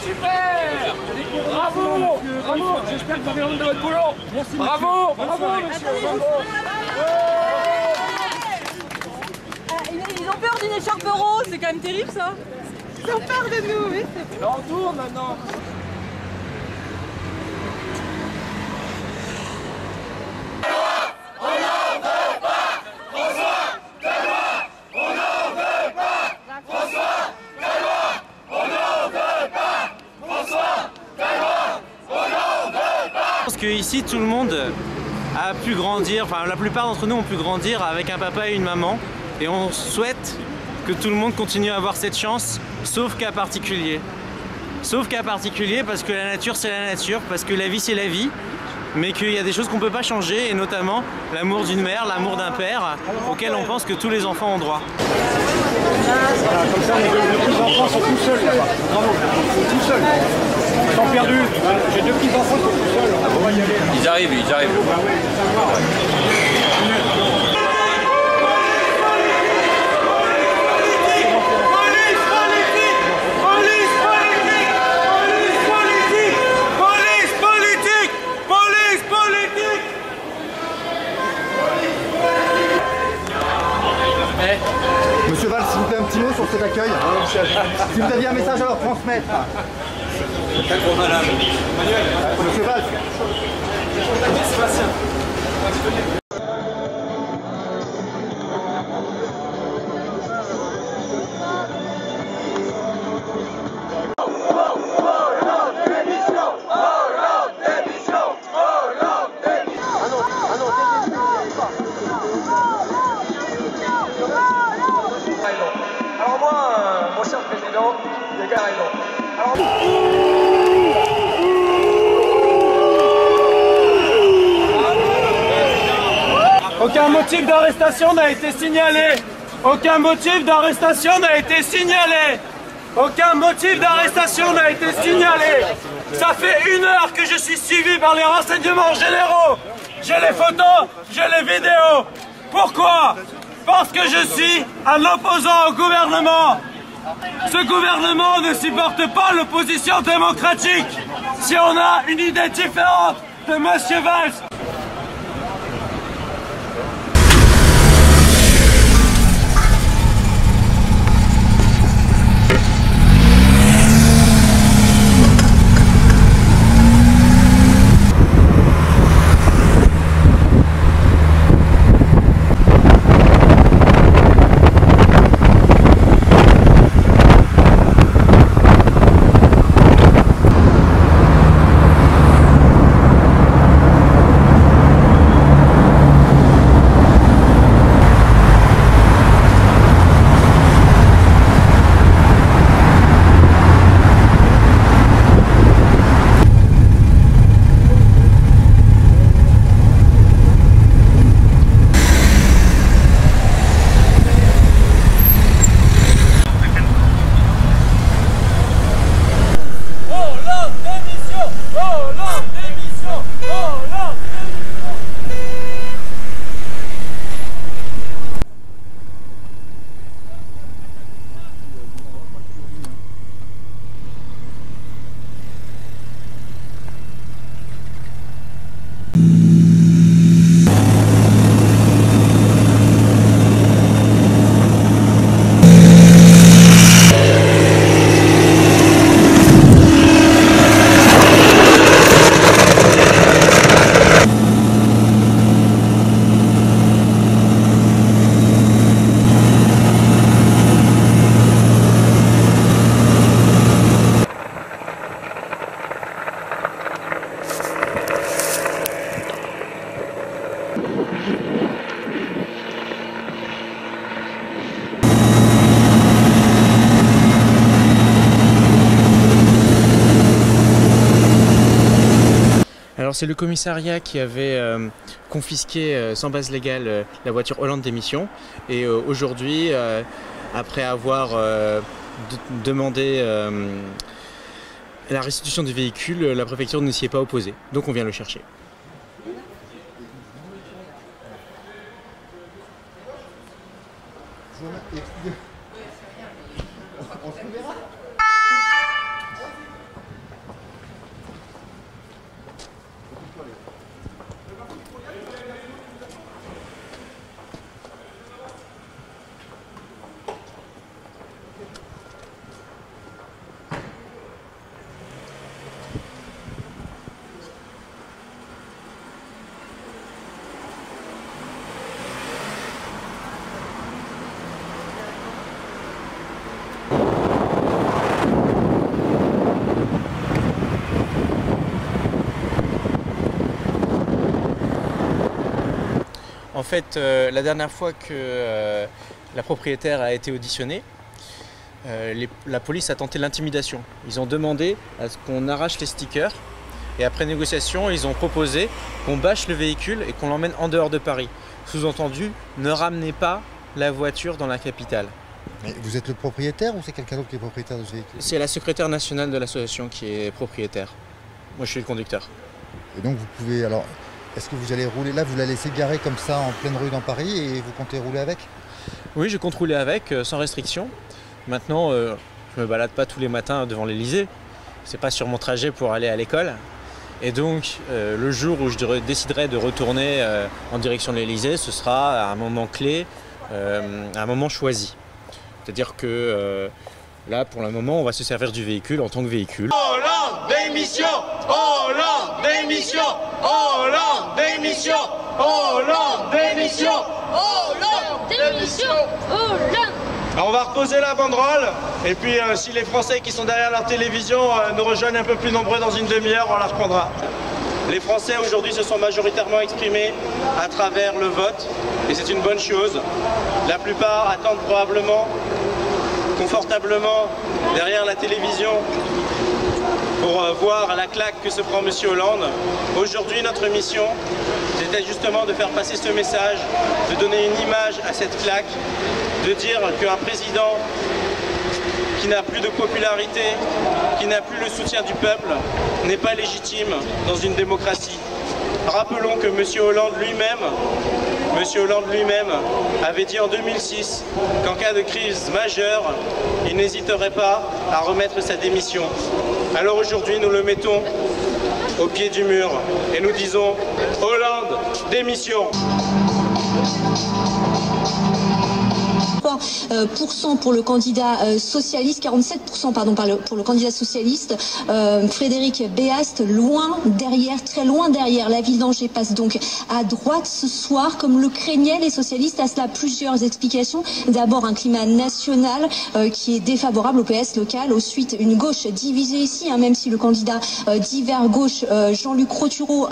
super! Bravo! Bravo! J'espère que vous avez honte de votre boulot! Merci, bravo! Bravo, monsieur! Ils ont peur d'une écharpe rose, c'est quand même terrible ça! Ils ont peur de nous, oui! Là, on tourne maintenant! Je pense qu'ici tout le monde a pu grandir, enfin la plupart d'entre nous ont pu grandir avec un papa et une maman, et on souhaite que tout le monde continue à avoir cette chance, sauf cas particulier. Sauf cas particulier parce que la nature c'est la nature, parce que la vie c'est la vie, mais qu'il y a des choses qu'on ne peut pas changer, et notamment l'amour d'une mère, l'amour d'un père, auquel on pense que tous les enfants ont droit. Voilà, comme ça, les petits-enfants sont tout seuls là-bas. Bravo, ils sont tout seuls. Ils sont perdus. J'ai deux petits-enfants qui sont tout seuls. On va y aller. Ils arrivent, ils arrivent. Ah oui, ça va, ouais. Monsieur Valls, s'il vous plaît, un petit mot sur cet accueil. Si vous aviez un message à leur transmettre. Monsieur Valls. Alors moi, mon cher président, il y a raison. Aucun motif d'arrestation n'a été signalé. Aucun motif d'arrestation n'a été signalé. Aucun motif d'arrestation n'a été signalé. Ça fait 1 heure que je suis suivi par les renseignements généraux. J'ai les photos, j'ai les vidéos. Pourquoi ? Parce que je suis un opposant au gouvernement. Ce gouvernement ne supporte pas l'opposition démocratique. Si on a une idée différente de Monsieur Valls, Alors c'est le commissariat qui avait confisqué sans base légale la voiture Hollande d'émission, et aujourd'hui, après avoir demandé la restitution du véhicule, la préfecture ne s'y est pas opposée, donc on vient le chercher. On se verra. fait, la dernière fois que la propriétaire a été auditionnée, la police a tenté l'intimidation. Ils ont demandé à ce qu'on arrache les stickers et après négociation, ils ont proposé qu'on bâche le véhicule et qu'on l'emmène en dehors de Paris. Sous-entendu, ne ramenez pas la voiture dans la capitale. Mais vous êtes le propriétaire ou c'est quelqu'un d'autre qui est propriétaire de ce véhicule? C'est la secrétaire nationale de l'association qui est propriétaire. Moi, je suis le conducteur. Et donc vous pouvez, alors, est-ce que vous allez rouler là, vous la laissez garer comme ça en pleine rue dans Paris et vous comptez rouler avec? Oui, je compte rouler avec, sans restriction. Maintenant, je me balade pas tous les matins devant l'Elysée. C'est pas sur mon trajet pour aller à l'école. Et donc, le jour où je déciderai de retourner en direction de l'Elysée, ce sera à un moment clé, à un moment choisi. C'est-à-dire que là, pour le moment, on va se servir du véhicule en tant que véhicule. Hollande, démission! Hollande, démission! Hollande, démission! Hollande, démission! Hollande, démission! Hollande! Alors on va reposer la banderole et puis si les Français qui sont derrière leur télévision nous rejoignent un peu plus nombreux dans une demi-heure, on la reprendra. Les Français aujourd'hui se sont majoritairement exprimés à travers le vote et c'est une bonne chose. La plupart attendent probablement confortablement derrière la télévision pour voir la claque que se prend M. Hollande. Aujourd'hui, notre mission, c'était justement de faire passer ce message, de donner une image à cette claque, de dire qu'un président qui n'a plus de popularité, qui n'a plus le soutien du peuple, n'est pas légitime dans une démocratie. Rappelons que M. Hollande lui-même avait dit en 2006 qu'en cas de crise majeure, il n'hésiterait pas à remettre sa démission. Alors aujourd'hui, nous le mettons au pied du mur et nous disons « Hollande, démission !» pour le candidat socialiste, 47% pardon pour le candidat socialiste, Frédéric Béast, loin derrière, très loin derrière. La ville d'Angers passe donc à droite ce soir, comme le craignaient les socialistes. À cela, plusieurs explications. D'abord, un climat national qui est défavorable au PS local. Ensuite, une gauche divisée ici, même si le candidat d'hiver gauche, Jean-Luc Roturo,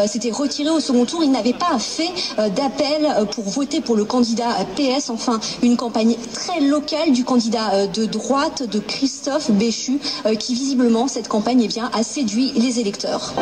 s'était retiré au second tour. Il n'avait pas fait d'appel pour voter pour le candidat PS. Enfin, une campagne très locale du candidat de droite, de Christophe Béchu, qui visiblement, cette campagne a séduit les électeurs.